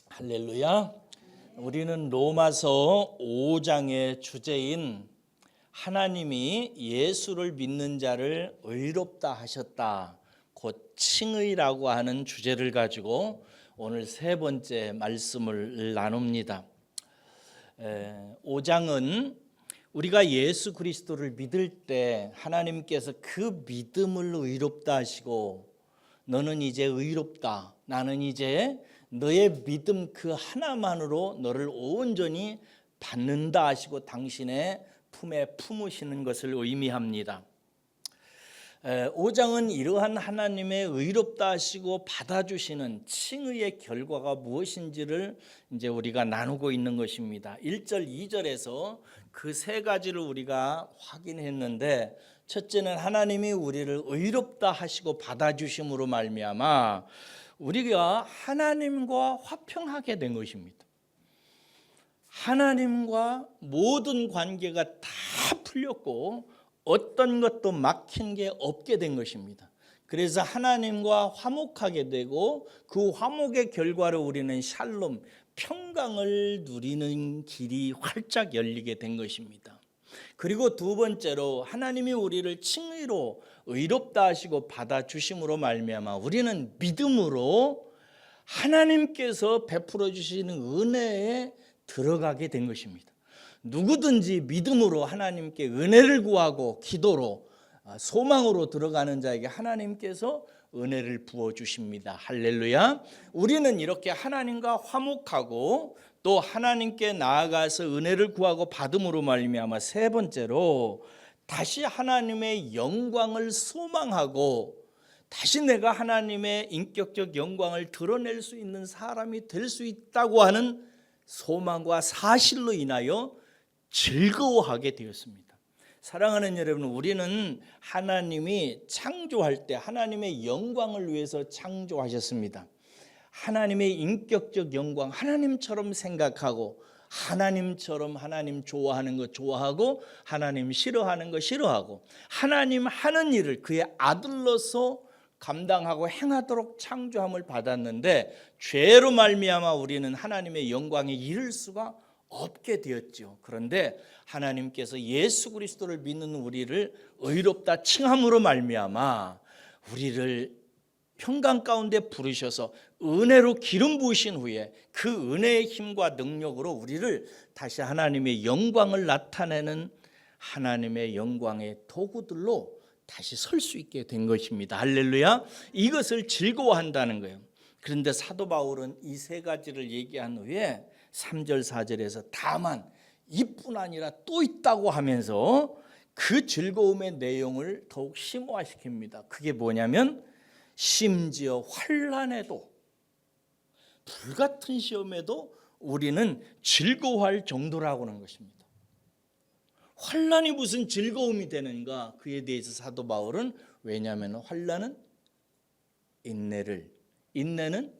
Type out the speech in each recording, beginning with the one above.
할렐루야. 우리는 로마서 5장의 주제인 하나님이 예수를 믿는 자를 의롭다 하셨다, 곧 칭의라고 하는 주제를 가지고 오늘 세 번째 말씀을 나눕니다. 5장은 우리가 예수 그리스도를 믿을 때 하나님께서 그 믿음을 의롭다 하시고, 너는 이제 의롭다, 나는 이제 너의 믿음 그 하나만으로 너를 온전히 받는다 하시고 당신의 품에 품으시는 것을 의미합니다. 5장은 이러한 하나님의 의롭다 하시고 받아주시는 칭의의 결과가 무엇인지를 이제 우리가 나누고 있는 것입니다. 1절, 2절에서 그 세 가지를 우리가 확인했는데, 첫째는 하나님이 우리를 의롭다 하시고 받아주심으로 말미암아 우리가 하나님과 화평하게 된 것입니다. 하나님과 모든 관계가 다 풀렸고 어떤 것도 막힌 게 없게 된 것입니다. 그래서 하나님과 화목하게 되고 그 화목의 결과로 우리는 샬롬, 평강을 누리는 길이 활짝 열리게 된 것입니다. 그리고 두 번째로 하나님이 우리를 칭의로 의롭다 하시고 받아주심으로 말미암아 우리는 믿음으로 하나님께서 베풀어 주시는 은혜에 들어가게 된 것입니다. 누구든지 믿음으로 하나님께 은혜를 구하고 기도로 소망으로 들어가는 자에게 하나님께서 은혜를 부어주십니다. 할렐루야. 우리는 이렇게 하나님과 화목하고 또 하나님께 나아가서 은혜를 구하고 받음으로 말미암아 세 번째로 다시 하나님의 영광을 소망하고 다시 내가 하나님의 인격적 영광을 드러낼 수 있는 사람이 될 수 있다고 하는 소망과 사실로 인하여 즐거워하게 되었습니다. 사랑하는 여러분, 우리는 하나님이 창조할 때 하나님의 영광을 위해서 창조하셨습니다. 하나님의 인격적 영광, 하나님처럼 생각하고 하나님처럼 하나님 좋아하는 거 좋아하고 하나님 싫어하는 거 싫어하고 하나님 하는 일을 그의 아들로서 감당하고 행하도록 창조함을 받았는데, 죄로 말미암아 우리는 하나님의 영광에 이를 수가 없게 되었죠. 그런데 하나님께서 예수 그리스도를 믿는 우리를 의롭다 칭함으로 말미암아 우리를 평강 가운데 부르셔서 은혜로 기름 부으신 후에 그 은혜의 힘과 능력으로 우리를 다시 하나님의 영광을 나타내는 하나님의 영광의 도구들로 다시 설 수 있게 된 것입니다. 할렐루야. 이것을 즐거워한다는 거예요. 그런데 사도 바울은 이 세 가지를 얘기한 후에 3절 4절에서 다만 이뿐 아니라 또 있다고 하면서 그 즐거움의 내용을 더욱 심화시킵니다. 그게 뭐냐면 심지어 환난에도, 불같은 시험에도 우리는 즐거워할 정도라고 하는 것입니다. 환난이 무슨 즐거움이 되는가? 그에 대해서 사도 바울은, 왜냐하면 환난은 인내를, 인내는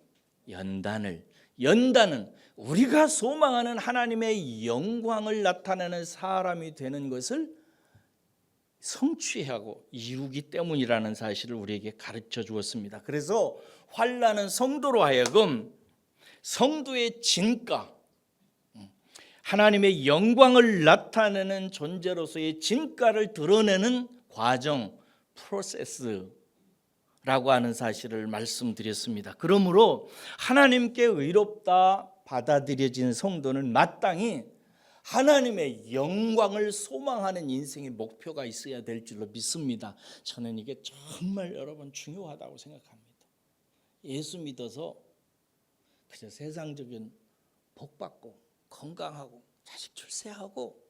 연단을, 연단은 우리가 소망하는 하나님의 영광을 나타내는 사람이 되는 것을 성취하고 이루기 때문이라는 사실을 우리에게 가르쳐 주었습니다. 그래서 환난은 성도로 하여금 성도의 진가, 하나님의 영광을 나타내는 존재로서의 진가를 드러내는 과정, 프로세스라고 하는 사실을 말씀드렸습니다. 그러므로 하나님께 의롭다 받아들여진 성도는 마땅히 하나님의 영광을 소망하는 인생의 목표가 있어야 될 줄로 믿습니다. 저는 이게 정말 여러분 중요하다고 생각합니다. 예수 믿어서 그저 세상적인 복 받고 건강하고 자식 출세하고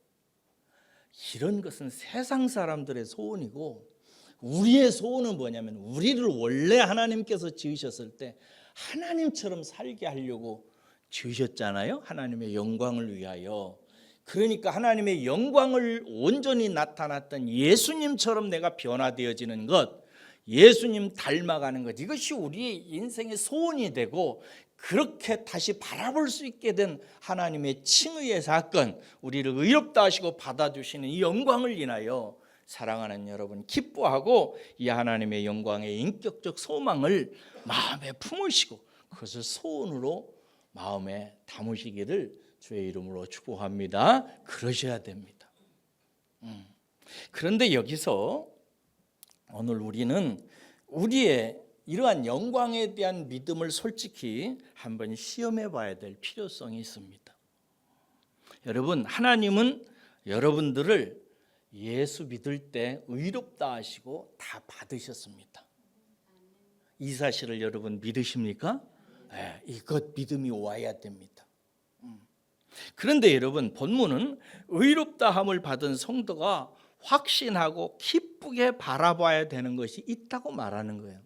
이런 것은 세상 사람들의 소원이고, 우리의 소원은 뭐냐면 우리를 원래 하나님께서 지으셨을 때 하나님처럼 살게 하려고 지으셨잖아요. 하나님의 영광을 위하여. 그러니까 하나님의 영광을 온전히 나타났던 예수님처럼 내가 변화되어지는 것, 예수님 닮아가는 것, 이것이 우리의 인생의 소원이 되고 그렇게 다시 바라볼 수 있게 된 하나님의 칭의의 사건, 우리를 의롭다 하시고 받아주시는 이 영광을 인하여 사랑하는 여러분 기뻐하고 이 하나님의 영광의 인격적 소망을 마음에 품으시고 그것을 소원으로 마음에 담으시기를 주의 이름으로 축복합니다. 그러셔야 됩니다. 그런데 여기서 오늘 우리는 우리의 이러한 영광에 대한 믿음을 솔직히 한번 시험해 봐야 될 필요성이 있습니다. 여러분, 하나님은 여러분들을 예수 믿을 때 의롭다 하시고 다 받으셨습니다. 이 사실을 여러분 믿으십니까? 네, 이것 믿음이 와야 됩니다. 그런데 여러분, 본문은 의롭다함을 받은 성도가 확신하고 기쁘게 바라봐야 되는 것이 있다고 말하는 거예요.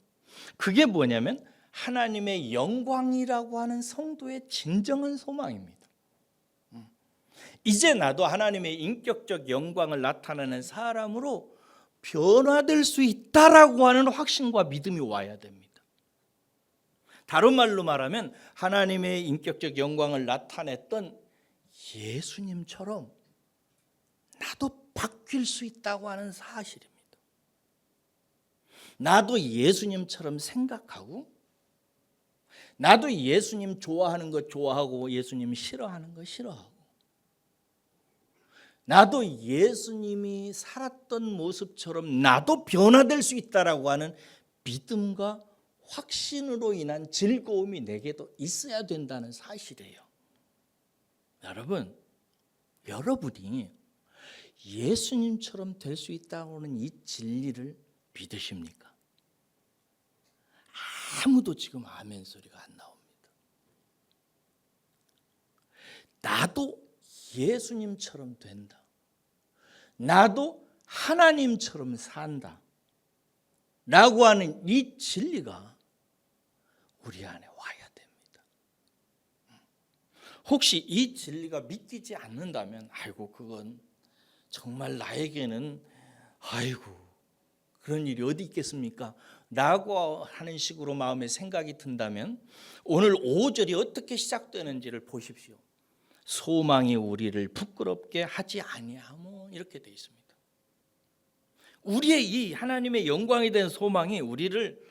그게 뭐냐면 하나님의 영광이라고 하는 성도의 진정한 소망입니다. 이제 나도 하나님의 인격적 영광을 나타내는 사람으로 변화될 수 있다라고 하는 확신과 믿음이 와야 됩니다. 다른 말로 말하면 하나님의 인격적 영광을 나타냈던 예수님처럼 나도 바뀔 수 있다고 하는 사실입니다. 나도 예수님처럼 생각하고 나도 예수님 좋아하는 것 좋아하고 예수님 싫어하는 것 싫어하고 나도 예수님이 살았던 모습처럼 나도 변화될 수 있다라고 하는 믿음과 확신으로 인한 즐거움이 내게도 있어야 된다는 사실이에요. 여러분, 여러분이 예수님처럼 될 수 있다고 하는 이 진리를 믿으십니까? 아무도 지금 아멘 소리가 안 나옵니다. 나도 예수님처럼 된다. 나도 하나님처럼 산다. 라고 하는 이 진리가 우리 안에 와야 됩니다. 혹시 이 진리가 믿기지 않는다면 아이고 그건 정말 나에게는 아이고 그런 일이 어디 있겠습니까? 라고 하는 식으로 마음에 생각이 든다면 오늘 5절이 어떻게 시작되는지를 보십시오. 소망이 우리를 부끄럽게 하지 아니하며 이렇게 되어 있습니다. 우리의 이 하나님의 영광에 대한 소망이 우리를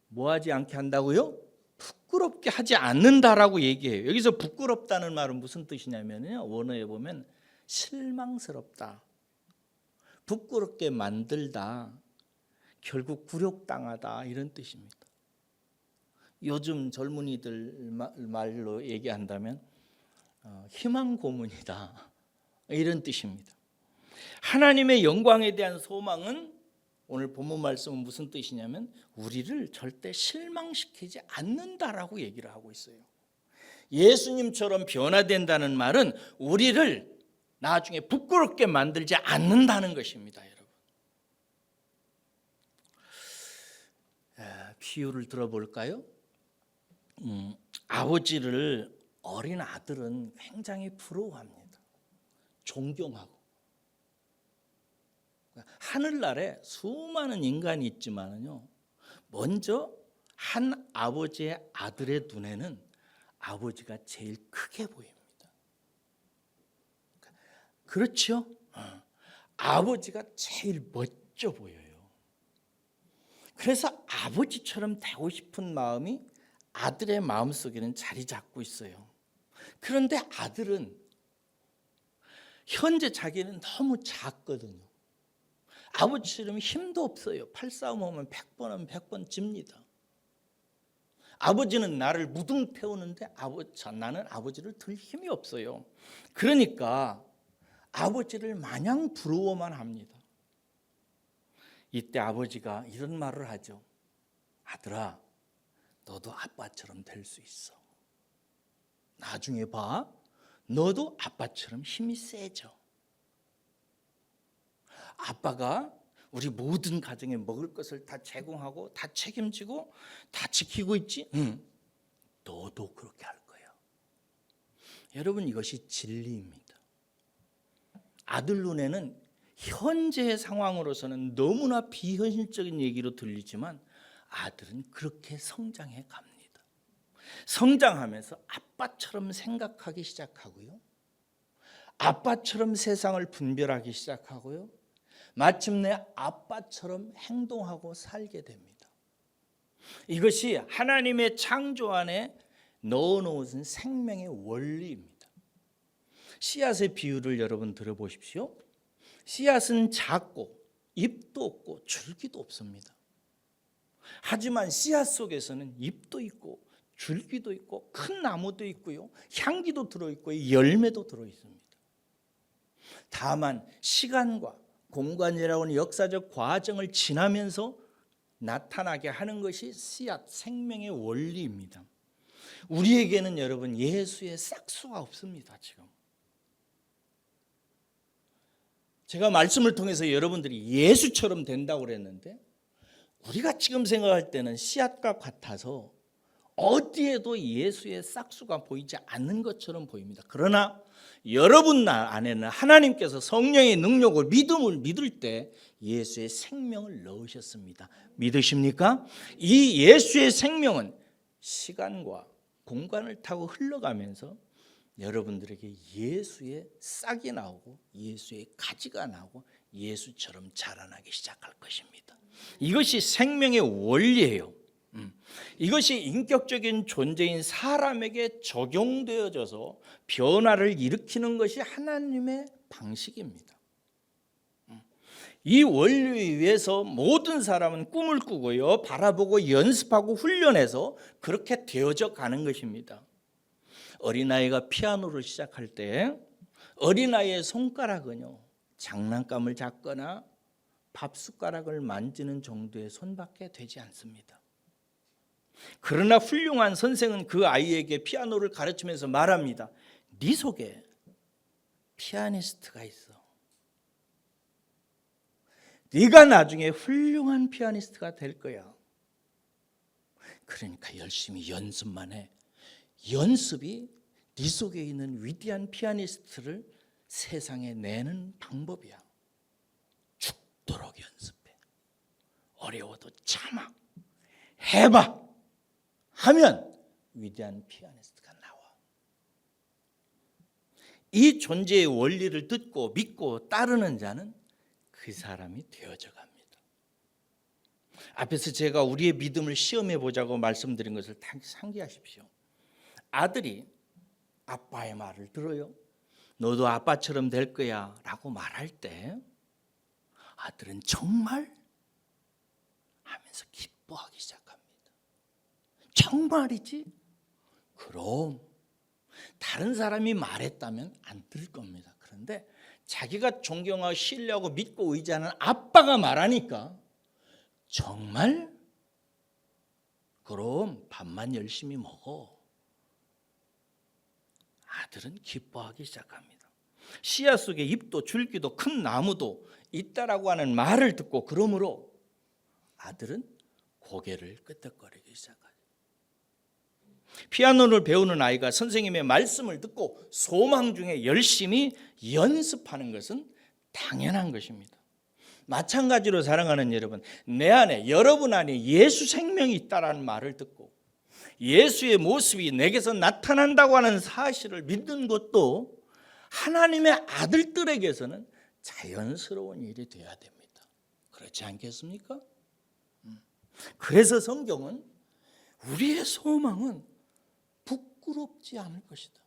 뭐하지 않게 한다고요? 부끄럽게 하지 않는다라고 얘기해요. 여기서 부끄럽다는 말은 무슨 뜻이냐면요, 원어에 보면 실망스럽다, 부끄럽게 만들다, 결국 굴욕당하다 이런 뜻입니다. 요즘 젊은이들 말로 얘기한다면 희망 고문이다 이런 뜻입니다. 하나님의 영광에 대한 소망은 오늘 본문 말씀은 무슨 뜻이냐면 우리를 절대 실망시키지 않는다라고 얘기를 하고 있어요. 예수님처럼 변화된다는 말은 우리를 나중에 부끄럽게 만들지 않는다는 것입니다. 여러분, 비유를 들어볼까요? 아버지를 어린 아들은 굉장히 부러워합니다. 존경하고. 하늘나라에 수많은 인간이 있지만요, 먼저 한 아버지의 아들의 눈에는 아버지가 제일 크게 보입니다. 그렇죠? 아버지가 제일 멋져 보여요. 그래서 아버지처럼 되고 싶은 마음이 아들의 마음속에는 자리 잡고 있어요. 그런데 아들은 현재 자기는 너무 작거든요. 아버지처럼 힘도 없어요. 팔싸움 하면 100번 하면 100번 집니다. 아버지는 나를 무등 태우는데 나는 아버지를 들 힘이 없어요. 그러니까 아버지를 마냥 부러워만 합니다. 이때 아버지가 이런 말을 하죠. 아들아, 너도 아빠처럼 될 수 있어. 나중에 봐, 너도 아빠처럼 힘이 세져. 아빠가 우리 모든 가정에 먹을 것을 다 제공하고 다 책임지고 다 지키고 있지? 응. 너도 그렇게 할 거야. 여러분, 이것이 진리입니다. 아들 눈에는 현재의 상황으로서는 너무나 비현실적인 얘기로 들리지만 아들은 그렇게 성장해 갑니다. 성장하면서 아빠처럼 생각하기 시작하고요. 아빠처럼 세상을 분별하기 시작하고요. 마침내 아빠처럼 행동하고 살게 됩니다. 이것이 하나님의 창조 안에 넣어놓은 생명의 원리입니다. 씨앗의 비유를 여러분 들어보십시오. 씨앗은 작고 잎도 없고 줄기도 없습니다. 하지만 씨앗 속에서는 잎도 있고 줄기도 있고 큰 나무도 있고요. 향기도 들어있고 열매도 들어있습니다. 다만 시간과 공간이라고 하는 역사적 과정을 지나면서 나타나게 하는 것이 씨앗 생명의 원리입니다. 우리에게는 여러분 예수의 싹수가 없습니다. 지금 제가 말씀을 통해서 여러분들이 예수처럼 된다고 그랬는데 우리가 지금 생각할 때는 씨앗과 같아서 어디에도 예수의 싹수가 보이지 않는 것처럼 보입니다. 그러나 여러분 안에는 하나님께서 성령의 능력을 믿음을 믿을 때 예수의 생명을 넣으셨습니다. 믿으십니까? 이 예수의 생명은 시간과 공간을 타고 흘러가면서 여러분들에게 예수의 싹이 나오고 예수의 가지가 나오고 예수처럼 자라나기 시작할 것입니다. 이것이 생명의 원리예요. 이것이 인격적인 존재인 사람에게 적용되어져서 변화를 일으키는 것이 하나님의 방식입니다. 이 원리에 의해서 모든 사람은 꿈을 꾸고요, 바라보고 연습하고 훈련해서 그렇게 되어져 가는 것입니다. 어린아이가 피아노를 시작할 때 어린아이의 손가락은요, 장난감을 잡거나 밥 숟가락을 만지는 정도의 손밖에 되지 않습니다. 그러나 훌륭한 선생은 그 아이에게 피아노를 가르치면서 말합니다. 네 속에 피아니스트가 있어. 네가 나중에 훌륭한 피아니스트가 될 거야. 그러니까 열심히 연습만 해. 연습이 네 속에 있는 위대한 피아니스트를 세상에 내는 방법이야. 죽도록 연습해. 어려워도 참아. 해봐. 하면 위대한 피아니스트가 나와. 이 존재의 원리를 듣고 믿고 따르는 자는 그 사람이 되어져 갑니다. 앞에서 제가 우리의 믿음을 시험해 보자고 말씀드린 것을 상기하십시오. 아들이 아빠의 말을 들어요. 너도 아빠처럼 될 거야 라고 말할 때 아들은 정말 하면서 기뻐하기 시작합니다. 정말이지? 그럼 다른 사람이 말했다면 안 들을 겁니다. 그런데 자기가 존경하고 신뢰하고 믿고 의지하는 아빠가 말하니까 정말? 그럼 밥만 열심히 먹어. 아들은 기뻐하기 시작합니다. 씨앗 속에 잎도 줄기도 큰 나무도 있다라고 하는 말을 듣고 그러므로 아들은 고개를 끄덕거리기 시작하죠. 피아노를 배우는 아이가 선생님의 말씀을 듣고 소망 중에 열심히 연습하는 것은 당연한 것입니다. 마찬가지로 사랑하는 여러분, 내 안에 여러분 안에 예수 생명이 있다라는 말을 듣고 예수의 모습이 내게서 나타난다고 하는 사실을 믿는 것도 하나님의 아들들에게서는 자연스러운 일이 되어야 됩니다. 그렇지 않겠습니까? 그래서 성경은 우리의 소망은 부끄럽지 않을 것이다.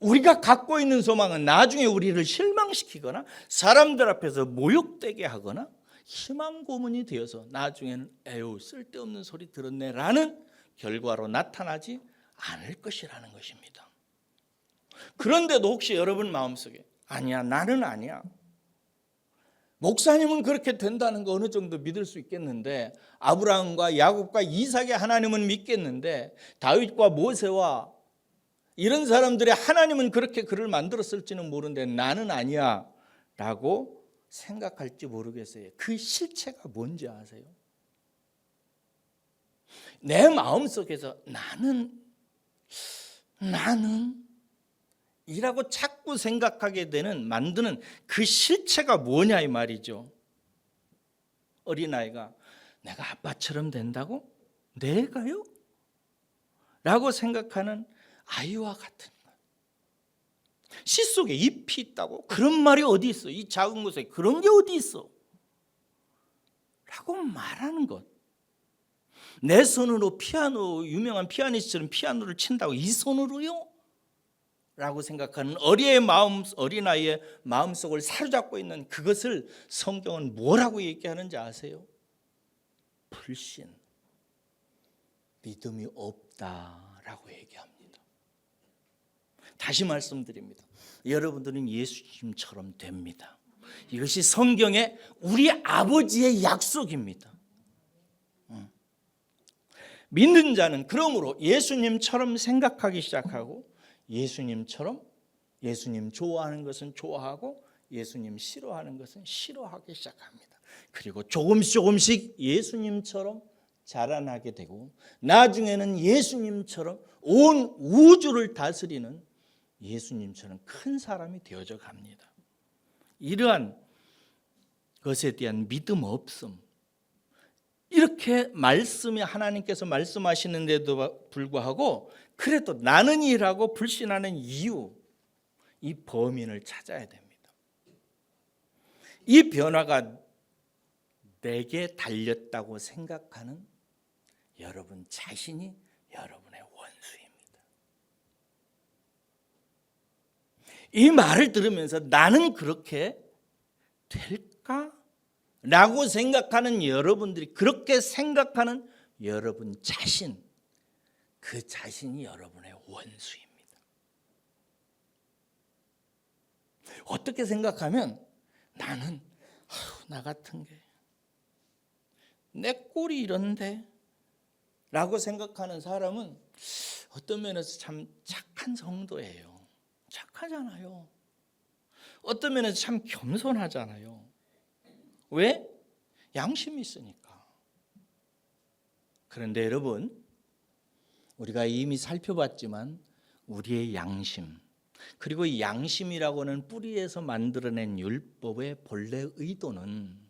우리가 갖고 있는 소망은 나중에 우리를 실망시키거나 사람들 앞에서 모욕되게 하거나 희망 고문이 되어서 나중에는 에휴 쓸데없는 소리 들었네 라는 결과로 나타나지 않을 것이라는 것입니다. 그런데도 혹시 여러분 마음속에 아니야 나는 아니야. 목사님은 그렇게 된다는 거 어느 정도 믿을 수 있겠는데 아브라함과 야곱과 이삭의 하나님은 믿겠는데 다윗과 모세와 이런 사람들의 하나님은 그렇게 그를 만들었을지는 모르는데 나는 아니야 라고 생각할지 모르겠어요. 그 실체가 뭔지 아세요? 내 마음속에서 나는 이라고 자꾸 생각하게 되는 만드는 그 실체가 뭐냐 이 말이죠. 어린아이가 내가 아빠처럼 된다고? 내가요? 라고 생각하는 아이와 같은 것. 씨 속에 잎이 있다고? 그런 말이 어디 있어? 이 작은 곳에 그런 게 어디 있어? 라고 말하는 것. 내 손으로 피아노, 유명한 피아니스트는 피아노를 친다고 이 손으로요? 라고 생각하는 어린아이의 마음속을 사로잡고 있는 그것을 성경은 뭐라고 얘기하는지 아세요? 불신, 믿음이 없다라고 얘기합니다. 다시 말씀드립니다. 여러분들은 예수님처럼 됩니다. 이것이 성경의 우리 아버지의 약속입니다. 믿는 자는 그러므로 예수님처럼 생각하기 시작하고 예수님처럼 예수님 좋아하는 것은 좋아하고 예수님 싫어하는 것은 싫어하기 시작합니다. 그리고 조금씩 예수님처럼 자라나게 되고 나중에는 예수님처럼 온 우주를 다스리는 예수님처럼 큰 사람이 되어져 갑니다. 이러한 것에 대한 믿음 없음, 이렇게 말씀이 하나님께서 말씀하시는데도 불구하고 그래도 나는 이라고 불신하는 이유, 이 범인을 찾아야 됩니다. 이 변화가 내게 달렸다고 생각하는 여러분 자신이 여러분의 원수입니다. 이 말을 들으면서 나는 그렇게 될까? 라고 생각하는 여러분들이, 그렇게 생각하는 여러분 자신, 그 자신이 여러분의 원수입니다. 어떻게 생각하면 나는 나 같은 게 내 꼴이 이런데 라고 생각하는 사람은 어떤 면에서 참 착한 성도예요. 착하잖아요. 어떤 면에서 참 겸손하잖아요. 왜? 양심이 있으니까. 그런데 여러분, 우리가 이미 살펴봤지만 우리의 양심, 그리고 이 양심이라고 하는 뿌리에서 만들어낸 율법의 본래 의도는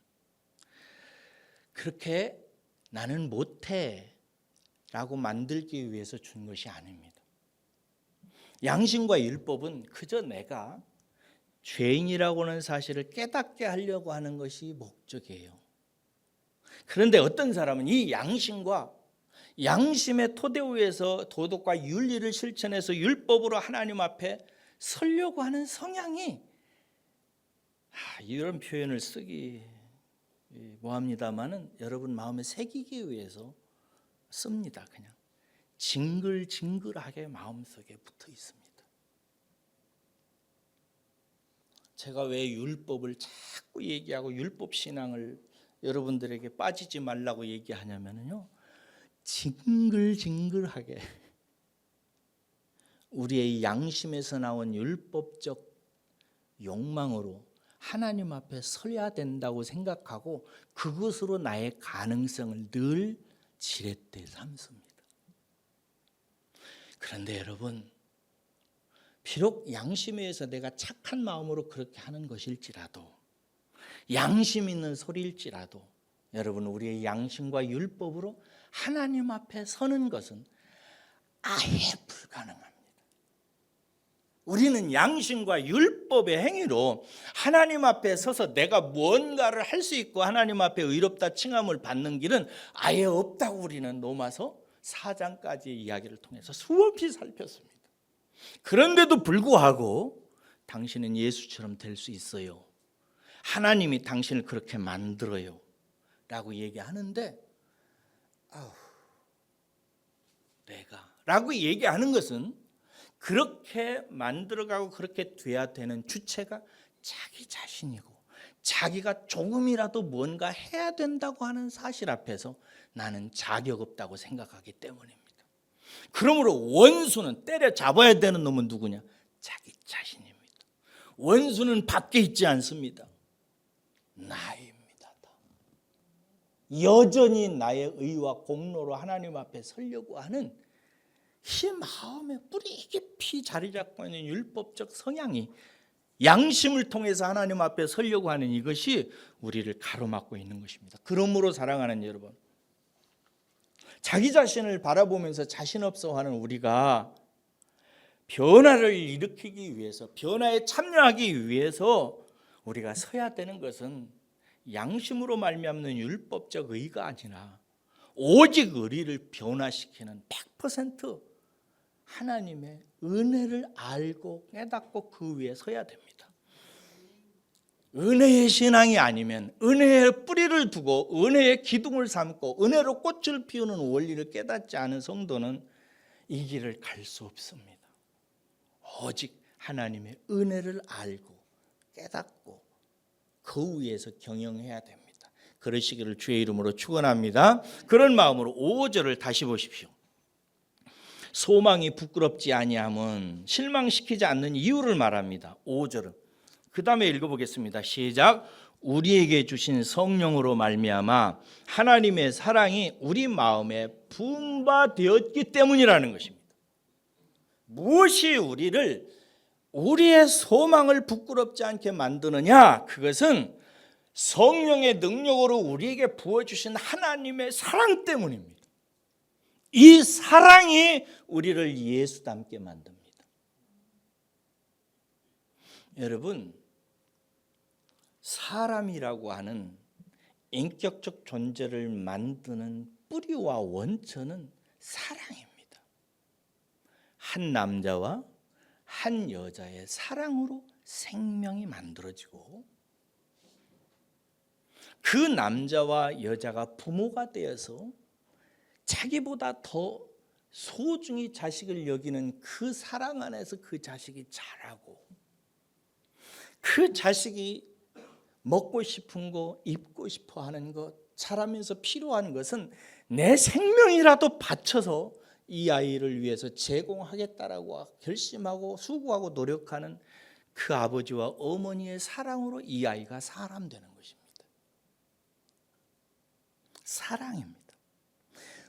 그렇게 나는 못해 라고 만들기 위해서 준 것이 아닙니다. 양심과 율법은 그저 내가 죄인이라고 하는 사실을 깨닫게 하려고 하는 것이 목적이에요. 그런데 어떤 사람은 이 양심과 양심의 토대 위에서 도덕과 윤리를 실천해서 율법으로 하나님 앞에 서려고 하는 성향이, 이런 표현을 쓰기 뭐합니다마는 여러분 마음에 새기기 위해서 씁니다. 그냥 징글징글하게 마음속에 붙어 있습니다. 제가 왜 율법을 자꾸 얘기하고 율법 신앙을 여러분들에게 빠지지 말라고 얘기하냐면요, 징글징글하게 우리의 양심에서 나온 율법적 욕망으로 하나님 앞에 서야 된다고 생각하고 그것으로 나의 가능성을 늘 지렛대 삼습니다. 그런데 여러분, 비록 양심에 의해서 내가 착한 마음으로 그렇게 하는 것일지라도, 양심 있는 소리일지라도, 여러분, 우리의 양심과 율법으로 하나님 앞에 서는 것은 아예 불가능합니다. 우리는 양심과 율법의 행위로 하나님 앞에 서서 내가 뭔가를 할 수 있고 하나님 앞에 의롭다 칭함을 받는 길은 아예 없다고 우리는 로마서 4장까지의 이야기를 통해서 수없이 살폈습니다. 그런데도 불구하고 당신은 예수처럼 될 수 있어요. 하나님이 당신을 그렇게 만들어요 라고 얘기하는데, 내가 라고 얘기하는 것은 그렇게 만들어가고 그렇게 돼야 되는 주체가 자기 자신이고, 자기가 조금이라도 뭔가 해야 된다고 하는 사실 앞에서 나는 자격 없다고 생각하기 때문입니다. 그러므로 원수는, 때려잡아야 되는 놈은 누구냐? 자기 자신입니다. 원수는 밖에 있지 않습니다. 나입니다. 여전히 나의 의와 공로로 하나님 앞에 서려고 하는 이 마음에 뿌리 깊이 자리 잡고 있는 율법적 성향이, 양심을 통해서 하나님 앞에 서려고 하는 이것이 우리를 가로막고 있는 것입니다. 그러므로 사랑하는 여러분, 자기 자신을 바라보면서 자신 없어 하는 우리가 변화를 일으키기 위해서, 변화에 참여하기 위해서 우리가 서야 되는 것은 양심으로 말미암는 율법적 의가 아니라 오직 의리를 변화시키는 100% 하나님의 은혜를 알고 깨닫고 그 위에 서야 됩니다. 은혜의 신앙이 아니면, 은혜의 뿌리를 두고 은혜의 기둥을 삼고 은혜로 꽃을 피우는 원리를 깨닫지 않은 성도는 이 길을 갈 수 없습니다. 오직 하나님의 은혜를 알고 깨닫고 그 위에서 경영해야 됩니다. 그러시기를 주의 이름으로 축원합니다. 그런 마음으로 5절을 다시 보십시오. 소망이 부끄럽지 아니함은 실망시키지 않는 이유를 말합니다. 5절은 그 다음에 읽어보겠습니다. 시작. 우리에게 주신 성령으로 말미암아 하나님의 사랑이 우리 마음에 분바되었기 때문이라는 것입니다. 무엇이 우리의 소망을 부끄럽지 않게 만드느냐? 그것은 성령의 능력으로 우리에게 부어주신 하나님의 사랑 때문입니다. 이 사랑이 우리를 예수 닮게 만듭니다. 여러분, 사람이라고 하는 인격적 존재를 만드는 뿌리와 원천은 사랑입니다. 한 남자와 한 여자의 사랑으로 생명이 만들어지고 그 남자와 여자가 부모가 되어서 자기보다 더 소중히 자식을 여기는 그 사랑 안에서 그 자식이 자라고, 그 자식이 먹고 싶은 거, 입고 싶어 하는 것, 자라면서 필요한 것은 내 생명이라도 바쳐서 이 아이를 위해서 제공하겠다라고 결심하고 수고하고 노력하는 그 아버지와 어머니의 사랑으로 이 아이가 사람 되는 것입니다. 사랑입니다.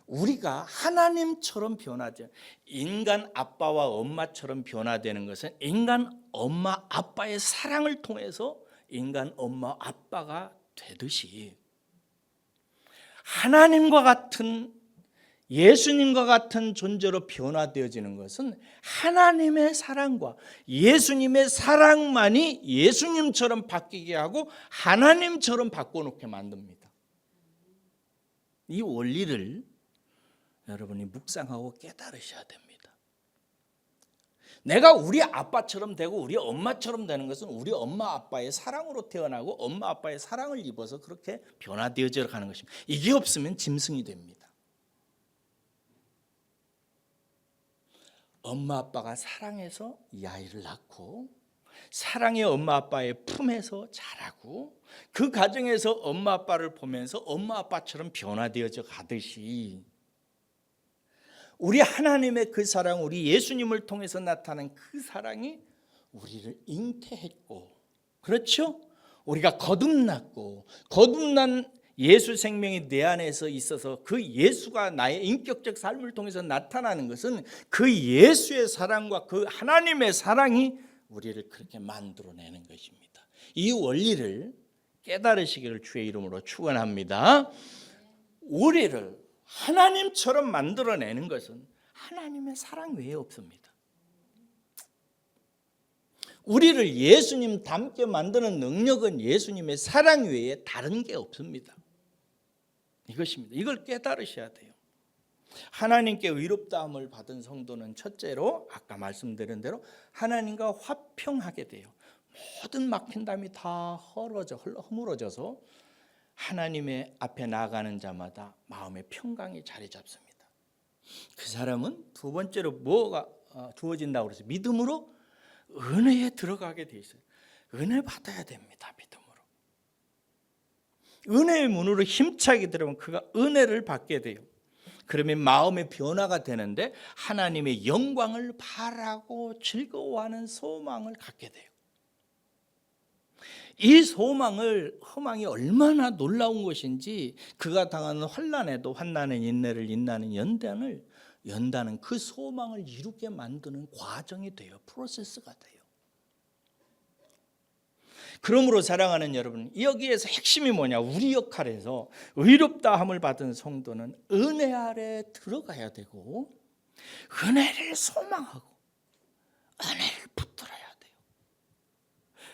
우리가 하나님처럼 변화되는, 인간 아빠와 엄마처럼 변화되는 것은 인간 엄마 아빠의 사랑을 통해서 인간 엄마 아빠가 되듯이, 하나님과 같은, 예수님과 같은 존재로 변화되어지는 것은 하나님의 사랑과 예수님의 사랑만이 예수님처럼 바뀌게 하고 하나님처럼 바꿔놓게 만듭니다. 이 원리를 여러분이 묵상하고 깨달으셔야 됩니다. 내가 우리 아빠처럼 되고 우리 엄마처럼 되는 것은 우리 엄마 아빠의 사랑으로 태어나고 엄마 아빠의 사랑을 입어서 그렇게 변화되어져 가는 것입니다. 이게 없으면 짐승이 됩니다. 엄마 아빠가 사랑해서 이 아이를 낳고, 사랑의 엄마 아빠의 품에서 자라고, 그 가정에서 엄마 아빠를 보면서 엄마 아빠처럼 변화되어져 가듯이 우리 하나님의 그 사랑, 우리 예수님을 통해서 나타난 그 사랑이 우리를 잉태했고, 그렇죠? 우리가 거듭났고, 거듭난 예수 생명이 내 안에서 있어서 그 예수가 나의 인격적 삶을 통해서 나타나는 것은 그 예수의 사랑과 그 하나님의 사랑이 우리를 그렇게 만들어내는 것입니다. 이 원리를 깨달으시기를 주의 이름으로 축원합니다. 우리를 하나님처럼 만들어내는 것은 하나님의 사랑 외에 없습니다. 우리를 예수님 닮게 만드는 능력은 예수님의 사랑 외에 다른 게 없습니다. 이것입니다. 이걸 깨달으셔야 돼요. 하나님께 의롭다함을 받은 성도는 첫째로 아까 말씀드린 대로 하나님과 화평하게 돼요. 모든 막힌 담이 다 허물어져서 하나님의 앞에 나아가는 자마다 마음의 평강이 자리 잡습니다. 그 사람은 두 번째로 뭐가 주어진다고 그랬어요? 믿음으로 은혜에 들어가게 돼 있어요. 은혜 받아야 됩니다. 믿음으로. 은혜의 문으로 힘차게 들어오면 그가 은혜를 받게 돼요. 그러면 마음의 변화가 되는데 하나님의 영광을 바라고 즐거워하는 소망을 갖게 돼요. 이 소망이 얼마나 놀라운 것인지, 그가 당하는 환난에도 환난은 인내를, 인내는 연단은 그 소망을 이루게 만드는 과정이 돼요. 프로세스가 돼요. 그러므로 사랑하는 여러분, 여기에서 핵심이 뭐냐? 우리 역할에서 의롭다함을 받은 성도는 은혜 아래 들어가야 되고 은혜를 소망하고 은혜를 붙들어야 돼요.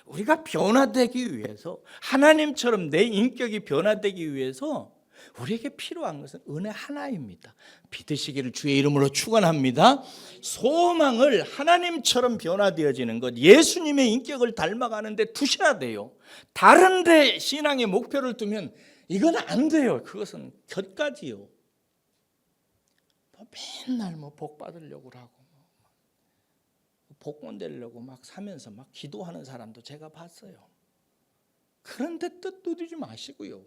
우리가 변화되기 위해서, 하나님처럼 내 인격이 변화되기 위해서 우리에게 필요한 것은 은혜 하나입니다. 믿으시기를 주의 이름으로 축원합니다. 소망을 하나님처럼 변화되어지는 것, 예수님의 인격을 닮아가는 데 두셔야 돼요. 다른 데 신앙의 목표를 두면 이건 안 돼요. 그것은 곁가지요. 맨날 복 받으려고 하고 복권 되려고 막 사면서 막 기도하는 사람도 제가 봤어요. 그런데 뜻 두지 마시고요.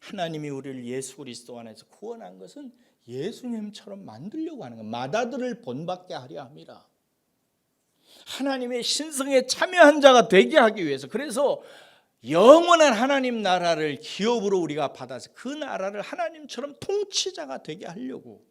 하나님이 우리를 예수 그리스도 안에서 구원한 것은 예수님처럼 만들려고 하는 거예요. 맏아들을 본받게 하려 함이라. 하나님의 신성에 참여한 자가 되게 하기 위해서, 그래서 영원한 하나님 나라를 기업으로 우리가 받아서 그 나라를 하나님처럼 통치자가 되게 하려고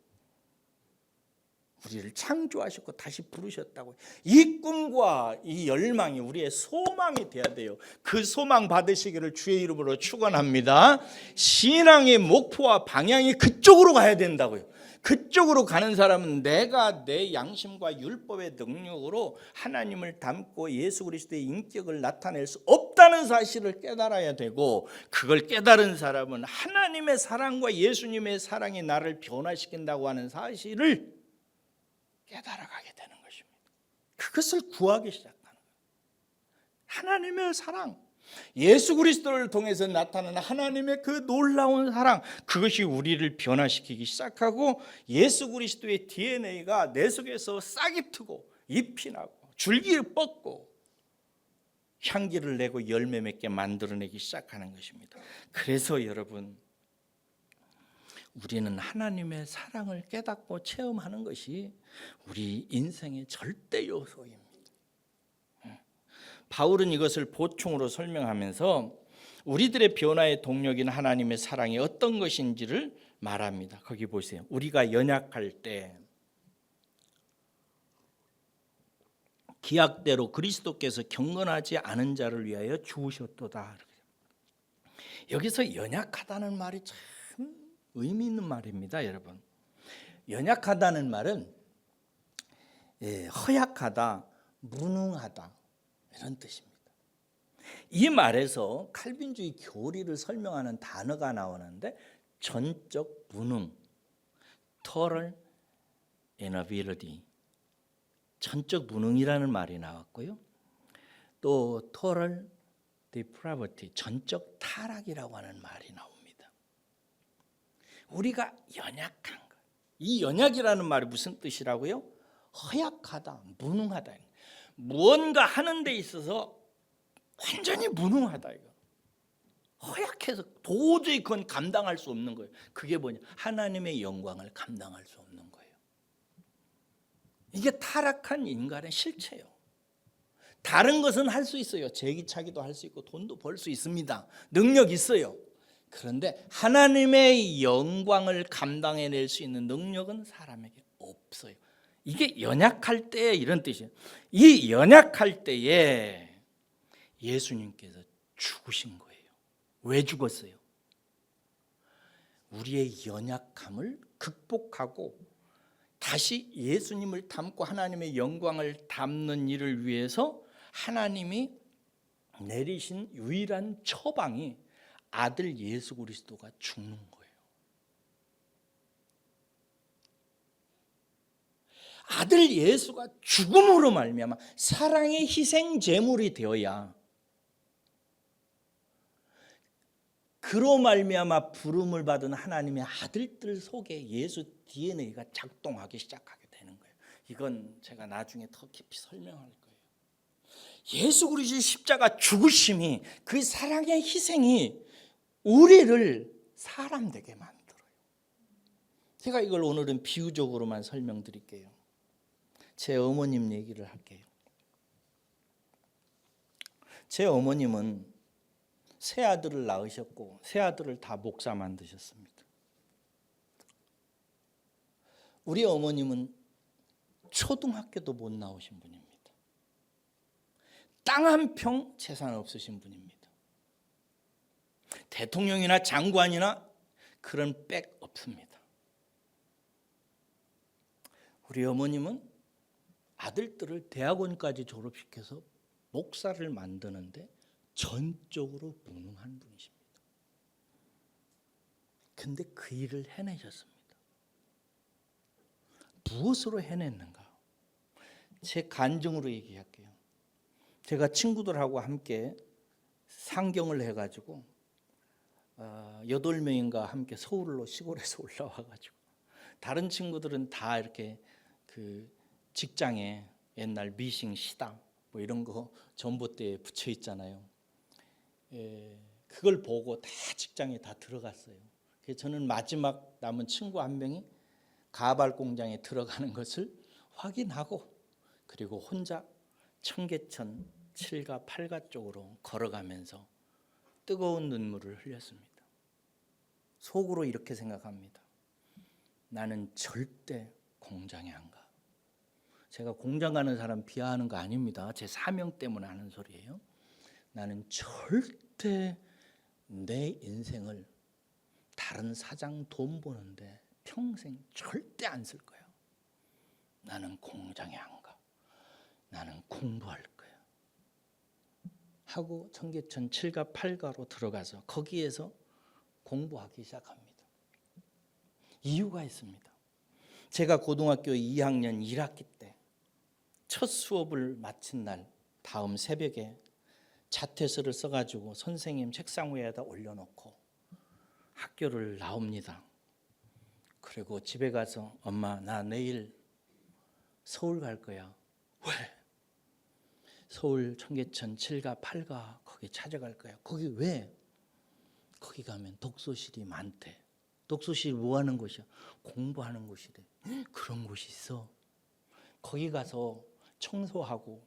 우리를 창조하셨고 다시 부르셨다고. 이 꿈과 이 열망이 우리의 소망이 돼야 돼요. 그 소망 받으시기를 주의 이름으로 축원합니다. 신앙의 목표와 방향이 그쪽으로 가야 된다고요. 그쪽으로 가는 사람은 내가 내 양심과 율법의 능력으로 하나님을 닮고 예수 그리스도의 인격을 나타낼 수 없다는 사실을 깨달아야 되고, 그걸 깨달은 사람은 하나님의 사랑과 예수님의 사랑이 나를 변화시킨다고 하는 사실을 깨달아가게 되는 것입니다. 그것을 구하기 시작하는 거예요. 하나님의 사랑, 예수 그리스도를 통해서 나타나는 하나님의 그 놀라운 사랑, 그것이 우리를 변화시키기 시작하고 예수 그리스도의 DNA가 내 속에서 싹이 트고 잎이 나고 줄기를 뻗고 향기를 내고 열매 맺게 만들어내기 시작하는 것입니다. 그래서 여러분, 우리는 하나님의 사랑을 깨닫고 체험하는 것이 우리 인생의 절대 요소입니다. 바울은 이것을 보충으로 설명하면서 우리들의 변화의 동력인 하나님의 사랑이 어떤 것인지를 말합니다. 거기 보세요. 우리가 연약할 때 기약대로 그리스도께서 경건하지 않은 자를 위하여 죽으셨도다. 여기서 연약하다는 말이 참 의미 있는 말입니다, 여러분. 연약하다는 말은 허약하다, 무능하다 이런 뜻입니다. 이 말에서 칼빈주의 교리를 설명하는 단어가 나오는데 전적 무능, total inability, 전적 무능이라는 말이 나왔고요. 또 total depravity, 전적 타락이라고 하는 말이 나옵니다. 우리가 연약한 것, 이 연약이라는 말이 무슨 뜻이라고요? 허약하다, 무능하다. 무언가 하는 데 있어서 완전히 무능하다. 이거 허약해서 도저히 그건 감당할 수 없는 거예요. 그게 뭐냐? 하나님의 영광을 감당할 수 없는 거예요. 이게 타락한 인간의 실체예요. 다른 것은 할 수 있어요. 제기차기도 할 수 있고 돈도 벌 수 있습니다. 능력 있어요. 그런데 하나님의 영광을 감당해낼 수 있는 능력은 사람에게 없어요. 이게 연약할 때 이런 뜻이에요. 이 연약할 때에 예수님께서 죽으신 거예요. 왜 죽었어요? 우리의 연약함을 극복하고 다시 예수님을 닮고 하나님의 영광을 담는 일을 위해서 하나님이 내리신 유일한 처방이 아들 예수 그리스도가 죽는 거예요. 아들 예수가 죽음으로 말미암아 사랑의 희생 제물이 되어야, 그로 말미암아 부름을 받은 하나님의 아들들 속에 예수 DNA가 작동하기 시작하게 되는 거예요. 이건 제가 나중에 더 깊이 설명할 거예요. 예수 그리스도의 십자가 죽으심이, 그 사랑의 희생이 우리를 사람 되게 만들어요. 제가 이걸 오늘은 비유적으로만 설명드릴게요. 제 어머님 얘기를 할게요. 제 어머님은 세 아들을 낳으셨고 세 아들을 다 목사 만드셨습니다. 우리 어머님은 초등학교도 못 나오신 분입니다. 땅 한 평 재산 없으신 분입니다. 대통령이나 장관이나 그런 백 없습니다. 우리 어머님은 아들들을 대학원까지 졸업시켜서 목사를 만드는데 전적으로 무능한 분이십니다. 근데 그 일을 해내셨습니다. 무엇으로 해냈는가? 제 간증으로 얘기할게요. 제가 친구들하고 함께 상경을 해가지고 8명인가 함께 서울로 시골에서 올라와가지고 다른 친구들은 다 이렇게 그 직장에 옛날 미싱 시당 뭐 이런 거 전봇대에 붙여 있잖아요. 그걸 보고 다 직장에 다 들어갔어요. 그래서 저는 마지막 남은 친구 한 명이 가발 공장에 들어가는 것을 확인하고 그리고 혼자 청계천 7가 8가 쪽으로 걸어가면서 뜨거운 눈물을 흘렸습니다. 속으로 이렇게 생각합니다. 나는 절대 공장에 안 가. 제가 공장 가는 사람 비하하는 거 아닙니다. 제 사명 때문에 하는 소리예요. 나는 절대 내 인생을 다른 사장 돈 버는데 평생 절대 안 쓸 거야. 나는 공장에 안 가. 나는 공부할 거야. 하고 청계천 7가 8가로 들어가서 거기에서 공부하기 시작합니다. 이유가 있습니다. 제가 고등학교 2학년 1학기 때 첫 수업을 마친 날 다음 새벽에 자퇴서를 써가지고 선생님 책상 위에다 올려놓고 학교를 나옵니다. 그리고 집에 가서 엄마 나 내일 서울 갈 거야. 왜? 서울 청계천 7가 8가 거기 찾아갈 거야. 거기 왜? 거기 가면 독서실이 많대. 독서실 뭐 하는 곳이야? 공부하는 곳이래. 그런 곳이 있어. 거기 가서 청소하고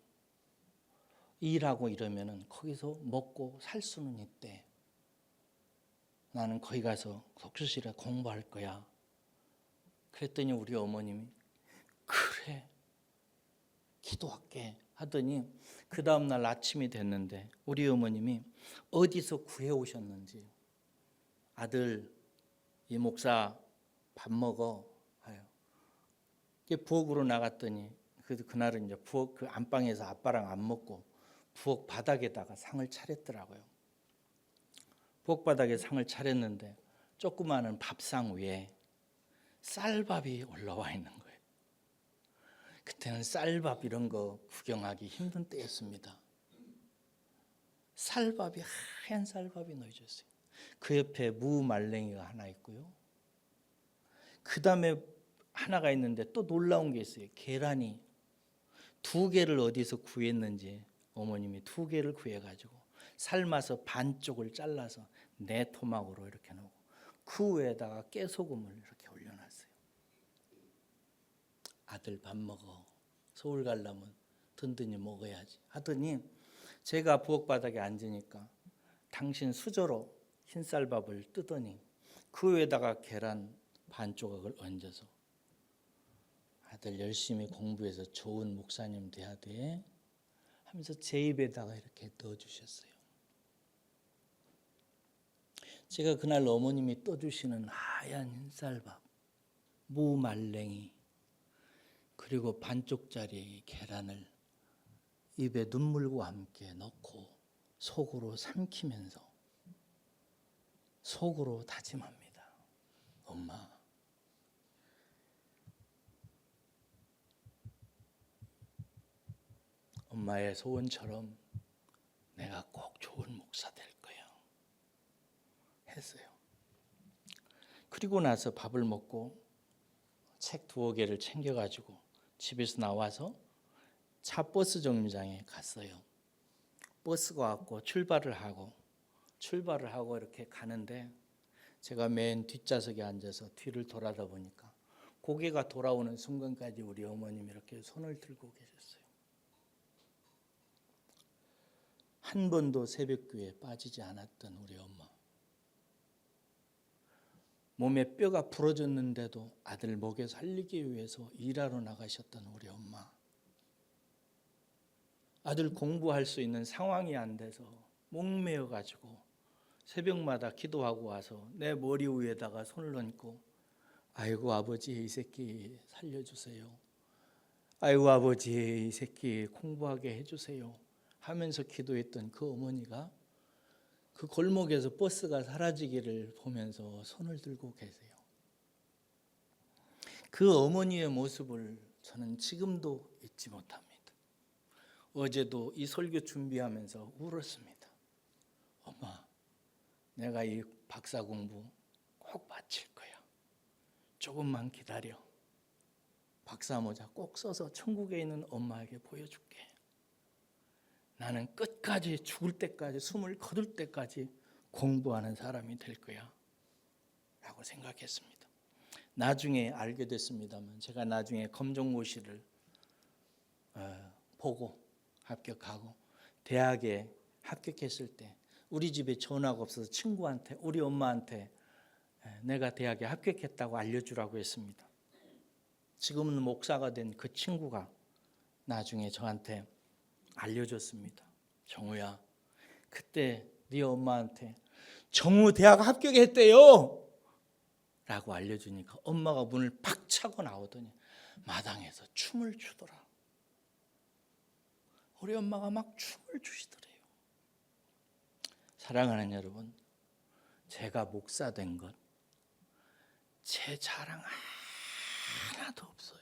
일하고 이러면은 거기서 먹고 살 수는 있대. 나는 거기 가서 독서실에 공부할 거야. 그랬더니 우리 어머님이 그래 기도할게 하더니 그 다음날 아침이 됐는데 우리 어머님이 어디서 구해오셨는지 아들 이 목사 밥 먹어 하요. 부엌으로 나갔더니 그날은 이제 부엌 그 안방에서 아빠랑 안 먹고 부엌 바닥에다가 상을 차렸더라고요. 부엌 바닥에 상을 차렸는데 조그마한 밥상 위에 쌀밥이 올라와 있는 거예요. 그때는 쌀밥 이런 거 구경하기 힘든 때였습니다. 쌀밥이 하얀 쌀밥이 놓여졌어요. 그 옆에 무말랭이가 하나 있고요. 그 다음에 하나가 있는데 또 놀라운 게 있어요. 계란이 2개를 어디서 구했는지 어머님이 2개를 구해가지고 삶아서 반쪽을 잘라서 내 토막으로 이렇게 놓고 그 위에다가 깨소금을 이렇게 올려놨어요. 아들 밥 먹어. 서울 가려면 든든히 먹어야지 하더니 제가 부엌 바닥에 앉으니까 당신 수저로 흰쌀밥을 뜨더니 그 위에다가 계란 반 조각을 얹어서 아들 열심히 공부해서 좋은 목사님 돼야 돼 하면서 제 입에다가 이렇게 넣어주셨어요. 제가 그날 어머님이 떠주시는 하얀 흰쌀밥, 무말랭이 그리고 반쪽짜리 계란을 입에 눈물과 함께 넣고 속으로 삼키면서 속으로 다짐합니다. 엄마, 엄마의 소원처럼 내가 꼭 좋은 목사 될 거야 했어요. 그리고 나서 밥을 먹고 책 2개를 챙겨가지고 집에서 나와서 차 버스 정류장에 갔어요. 버스가 왔고 출발을 하고 이렇게 가는데 제가 맨 뒷좌석에 앉아서 뒤를 돌아다 보니까 고개가 돌아오는 순간까지 우리 어머님이 이렇게 손을 들고 계셨어요. 한 번도 새벽기도에 빠지지 않았던 우리 엄마. 몸에 뼈가 부러졌는데도 아들 먹여 살리기 위해서 일하러 나가셨던 우리 엄마. 아들 공부할 수 있는 상황이 안 돼서 목매어 가지고 새벽마다 기도하고 와서 내 머리 위에다가 손을 얹고 아이고 아버지 이 새끼 살려주세요. 아이고 아버지 이 새끼 공부하게 해주세요 하면서 기도했던 그 어머니가 그 골목에서 버스가 사라지기를 보면서 손을 들고 계세요. 그 어머니의 모습을 저는 지금도 잊지 못합니다. 어제도 이 설교 준비하면서 울었습니다. 엄마, 내가 이 박사 공부 꼭 마칠 거야. 조금만 기다려. 박사 모자 꼭 써서 천국에 있는 엄마에게 보여줄게. 나는 끝까지 죽을 때까지 숨을 거둘 때까지 공부하는 사람이 될 거야 라고 생각했습니다. 나중에 알게 됐습니다만 제가 나중에 검정고시를 보고 합격하고 대학에 합격했을 때 우리 집에 전화가 없어서 친구한테 우리 엄마한테 내가 대학에 합격했다고 알려주라고 했습니다. 지금은 목사가 된 그 친구가 나중에 저한테 알려줬습니다. 정우야, 그때 네 엄마한테 정우 대학 합격했대요 라고 알려주니까 엄마가 문을 팍 차고 나오더니 마당에서 춤을 추더라. 우리 엄마가 막 춤을 추시더래요. 사랑하는 여러분, 제가 목사 된 것 제 자랑 하나도 없어요.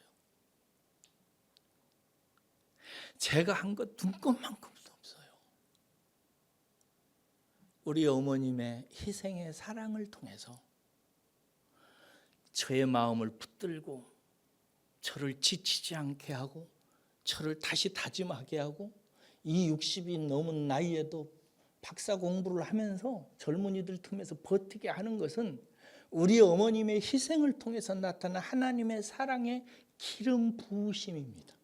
제가 한 것 눈꼽만큼도 없어요. 우리 어머님의 희생의 사랑을 통해서 저의 마음을 붙들고 저를 지치지 않게 하고 저를 다시 다짐하게 하고 이 60이 넘은 나이에도 박사 공부를 하면서 젊은이들 틈에서 버티게 하는 것은 우리 어머님의 희생을 통해서 나타난 하나님의 사랑의 기름 부으심입니다.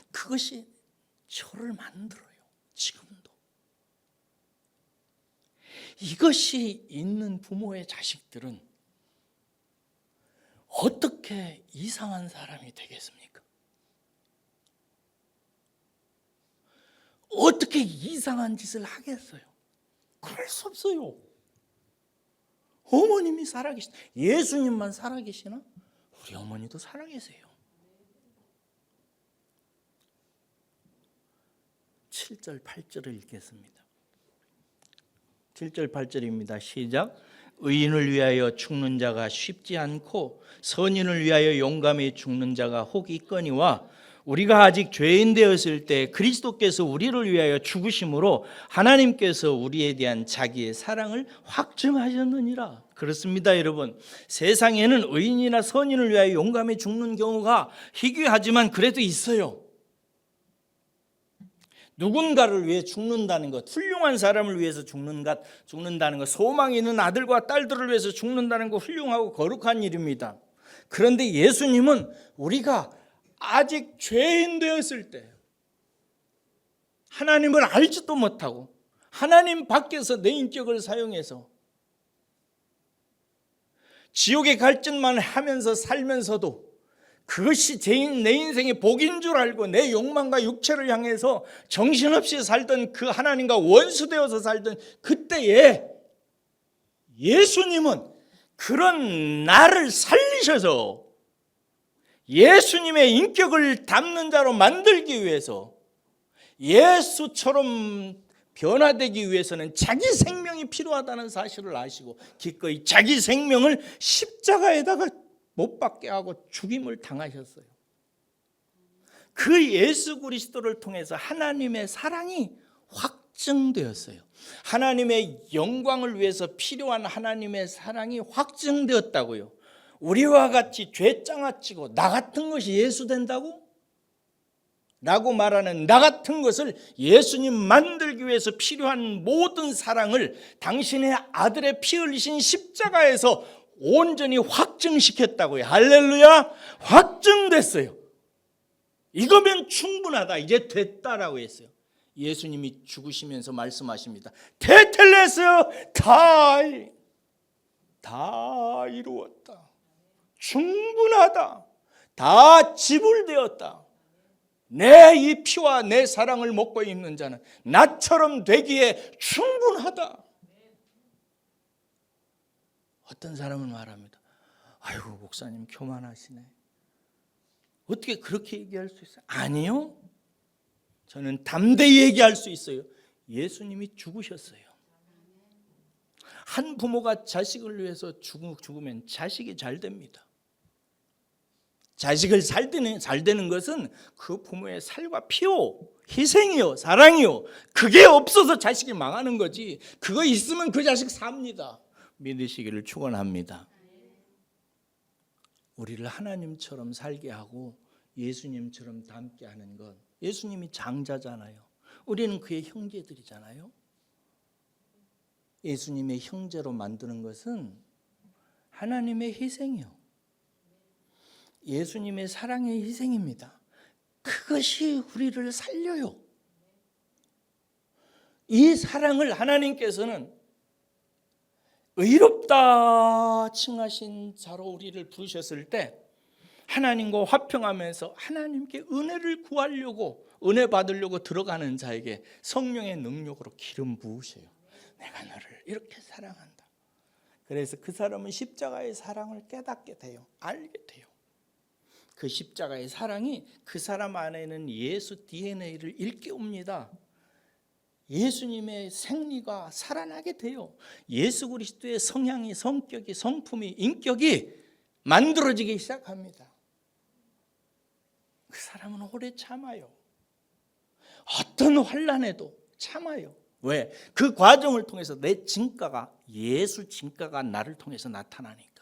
그것이 저를 만들어요. 지금도. 이것이 있는 부모의 자식들은 어떻게 이상한 사람이 되겠습니까? 어떻게 이상한 짓을 하겠어요? 그럴 수 없어요. 어머님이 살아계시나? 예수님만 살아계시나? 우리 어머니도 살아계세요. 7절 8절을 읽겠습니다. 7절 8절입니다. 시작. 의인을 위하여 죽는 자가 쉽지 않고 선인을 위하여 용감히 죽는 자가 혹 있거니와 우리가 아직 죄인 되었을 때 그리스도께서 우리를 위하여 죽으심으로 하나님께서 우리에 대한 자기의 사랑을 확증하셨느니라. 그렇습니다, 여러분. 세상에는 의인이나 선인을 위하여 용감히 죽는 경우가 희귀하지만 그래도 있어요. 누군가를 위해 죽는다는 것, 훌륭한 사람을 위해서 죽는다는 것, 소망이 있는 아들과 딸들을 위해서 죽는다는 것 훌륭하고 거룩한 일입니다. 그런데 예수님은 우리가 아직 죄인 되었을 때 하나님을 알지도 못하고 하나님 밖에서 내 인격을 사용해서 지옥에 갈 짓만 하면서 살면서도 그것이 내 인생의 복인 줄 알고 내 욕망과 육체를 향해서 정신없이 살던 그 하나님과 원수되어서 살던 그때에 예수님은 그런 나를 살리셔서 예수님의 인격을 담는 자로 만들기 위해서 예수처럼 변화되기 위해서는 자기 생명이 필요하다는 사실을 아시고 기꺼이 자기 생명을 십자가에다가 못 박게 하고 죽임을 당하셨어요. 그 예수 그리스도를 통해서 하나님의 사랑이 확증되었어요. 하나님의 영광을 위해서 필요한 하나님의 사랑이 확증되었다고요. 우리와 같이 죄장아찌고 나 같은 것이 예수 된다고? 라고 말하는 나 같은 것을 예수님 만들기 위해서 필요한 모든 사랑을 당신의 아들의 피 흘리신 십자가에서 온전히 확증시켰다고요. 할렐루야. 확증됐어요. 이거면 충분하다, 이제 됐다라고 했어요. 예수님이 죽으시면서 말씀하십니다. 테텔레스요, 다 이루었다. 충분하다. 다 지불되었다. 내 이 피와 내 사랑을 먹고 있는 자는 나처럼 되기에 충분하다. 어떤 사람은 말합니다. 아이고 목사님 교만하시네. 어떻게 그렇게 얘기할 수 있어요? 아니요. 저는 담대히 얘기할 수 있어요. 예수님이 죽으셨어요. 한 부모가 자식을 위해서 죽으면 자식이 잘 됩니다. 자식을 잘 되는 것은 그 부모의 살과 피요, 희생이요, 사랑이요. 그게 없어서 자식이 망하는 거지. 그거 있으면 그 자식 삽니다. 믿으시기를 축원합니다. 우리를 하나님처럼 살게 하고 예수님처럼 닮게 하는 것. 예수님이 장자잖아요. 우리는 그의 형제들이잖아요. 예수님의 형제로 만드는 것은 하나님의 희생이요. 예수님의 사랑의 희생입니다. 그것이 우리를 살려요. 이 사랑을 하나님께서는 의롭다 칭하신 자로 우리를 부르셨을 때 하나님과 화평하면서 하나님께 은혜를 구하려고 은혜 받으려고 들어가는 자에게 성령의 능력으로 기름 부으셔요. 내가 너를 이렇게 사랑한다. 그래서 그 사람은 십자가의 사랑을 깨닫게 돼요. 알게 돼요. 그 십자가의 사랑이 그 사람 안에는 예수 DNA를 일깨웁니다. 예수님의 생리가 살아나게 돼요. 예수 그리스도의 성향이, 성격이, 성품이, 인격이 만들어지기 시작합니다. 그 사람은 오래 참아요. 어떤 환난에도 참아요. 왜? 그 과정을 통해서 내 진가가, 예수 진가가 나를 통해서 나타나니까.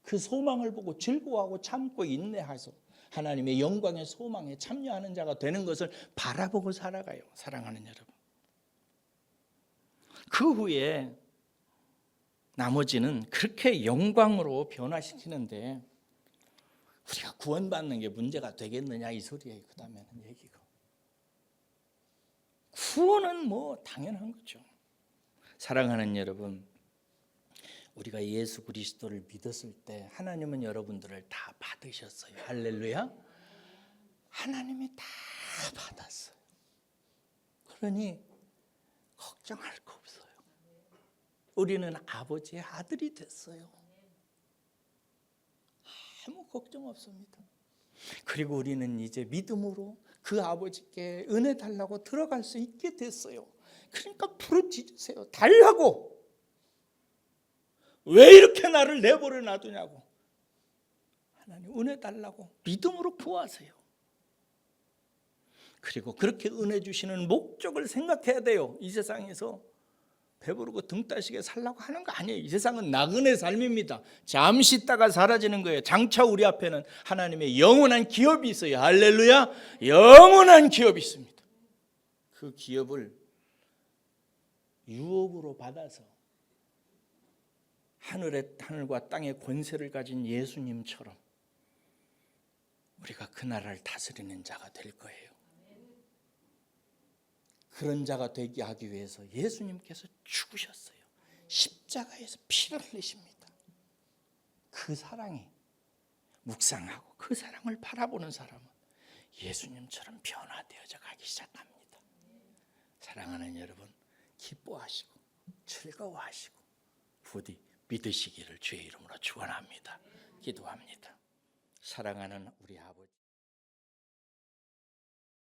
그 소망을 보고 즐거워하고 참고 인내해서 하나님의 영광의 소망에 참여하는 자가 되는 것을 바라보고 살아가요. 사랑하는 여러분. 그 후에 나머지는 그렇게 영광으로 변화시키는데 우리가 구원받는 게 문제가 되겠느냐 이 소리예요. 그 다음에는 얘기가. 구원은 뭐 당연한 거죠. 사랑하는 여러분, 우리가 예수 그리스도를 믿었을 때 하나님은 여러분들을 다 받으셨어요. 할렐루야. 하나님이 다 받았어요. 그러니 걱정할 거 없어요. 우리는 아버지의 아들이 됐어요. 아무 걱정 없습니다. 그리고 우리는 이제 믿음으로 그 아버지께 은혜 달라고 들어갈 수 있게 됐어요. 그러니까 부르짖으세요. 달라고. 왜 이렇게 나를 내버려 놔두냐고. 하나님 은혜 달라고 믿음으로 구하세요. 그리고 그렇게 은혜 주시는 목적을 생각해야 돼요. 이 세상에서 배부르고 등 따시게 살라고 하는 거 아니에요. 이 세상은 나그네 삶입니다. 잠시 있다가 사라지는 거예요. 장차 우리 앞에는 하나님의 영원한 기업이 있어요. 할렐루야. 영원한 기업이 있습니다. 그 기업을 유업으로 받아서 하늘과 땅의 권세를 가진 예수님처럼 우리가 그 나라를 다스리는 자가 될 거예요. 그런 자가 되게 하기 위해서 예수님께서 죽으셨어요. 십자가에서 피를 흘리십니다. 그 사랑이 묵상하고 그 사랑을 바라보는 사람은 예수님처럼 변화되어져 가기 시작합니다. 사랑하는 여러분, 기뻐하시고 즐거워하시고 부디 믿으시기를 주의 이름으로 축원합니다. 기도합니다. 사랑하는 우리 아버지.